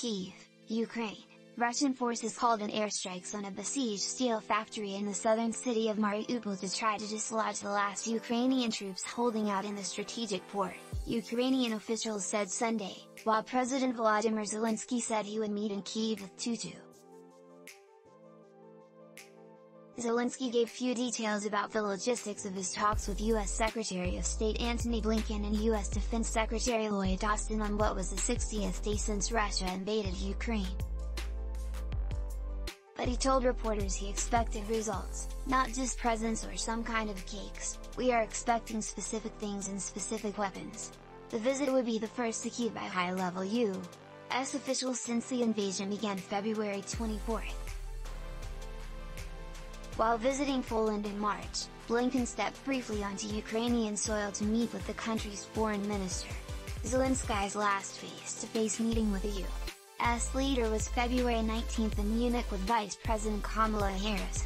Kyiv, Ukraine, Russian forces called in airstrikes on a besieged steel factory in the southern city of Mariupol to try to dislodge the last Ukrainian troops holding out in the strategic port, Ukrainian officials said Sunday, while President Volodymyr Zelenskyy said he would meet in Kyiv with Shtupun. Zelenskyy gave few details about the logistics of his talks with U.S. Secretary of State Antony Blinken and U.S. Defense Secretary Lloyd Austin on what was the 60th day since Russia invaded Ukraine. But he told reporters he expected results, not just presents or some kind of cakes. "We are expecting specific things and specific weapons. The visit would be the first to Kyiv by high-level U.S. officials since the invasion began February 24. While visiting Poland in March, Blinken stepped briefly onto Ukrainian soil to meet with the country's foreign minister. Zelenskyy's last face-to-face meeting with the U.S. leader was February 19 in Munich with Vice President Kamala Harris.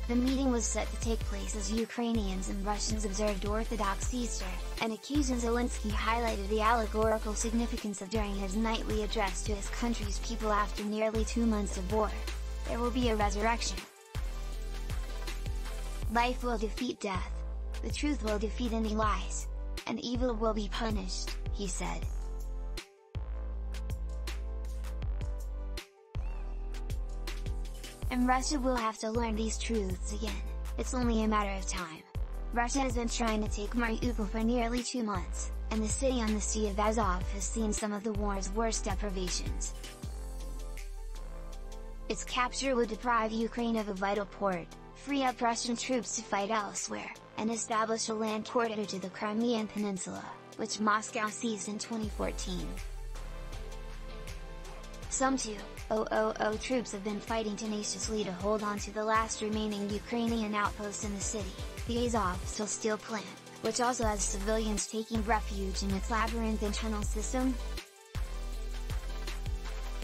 The meeting was set to take place as Ukrainians and Russians observed Orthodox Easter, and accusing Zelenskyy highlighted the allegorical significance of during his nightly address to his country's people after nearly 2 months of war. There will be a resurrection. Life will defeat death. The truth will defeat any lies. And evil will be punished, he said. And Russia will have to learn these truths again. It's only a matter of time. Russia has been trying to take Mariupol for nearly 2 months, and the city on the Sea of Azov has seen some of the war's worst deprivations. Its capture would deprive Ukraine of a vital port, free up Russian troops to fight elsewhere, and establish a land corridor to the Crimean Peninsula, which Moscow seized in 2014. Some 2,000 troops have been fighting tenaciously to hold on to the last remaining Ukrainian outpost in the city, the Azovstal steel plant, which also has civilians taking refuge in its labyrinthine tunnel system.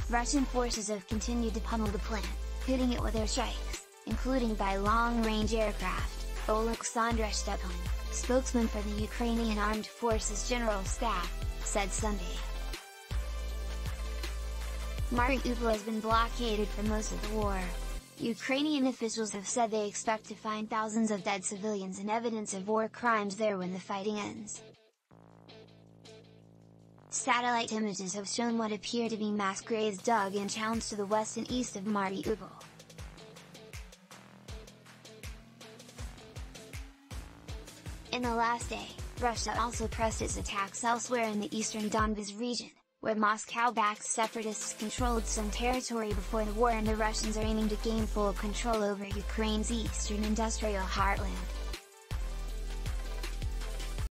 Russian forces have continued to pummel the plant, hitting it with airstrikes, including by long-range aircraft, Oleksandr Shtupun, spokesman for the Ukrainian Armed Forces General Staff, said Sunday. Mariupol has been blockaded for most of the war. Ukrainian officials have said they expect to find thousands of dead civilians and evidence of war crimes there when the fighting ends. Satellite images have shown what appear to be mass graves dug in towns to the west and east of Mariupol. In the last day, Russia also pressed its attacks elsewhere in the eastern Donbas region, where Moscow-backed separatists controlled some territory before the war, and the Russians are aiming to gain full control over Ukraine's eastern industrial heartland.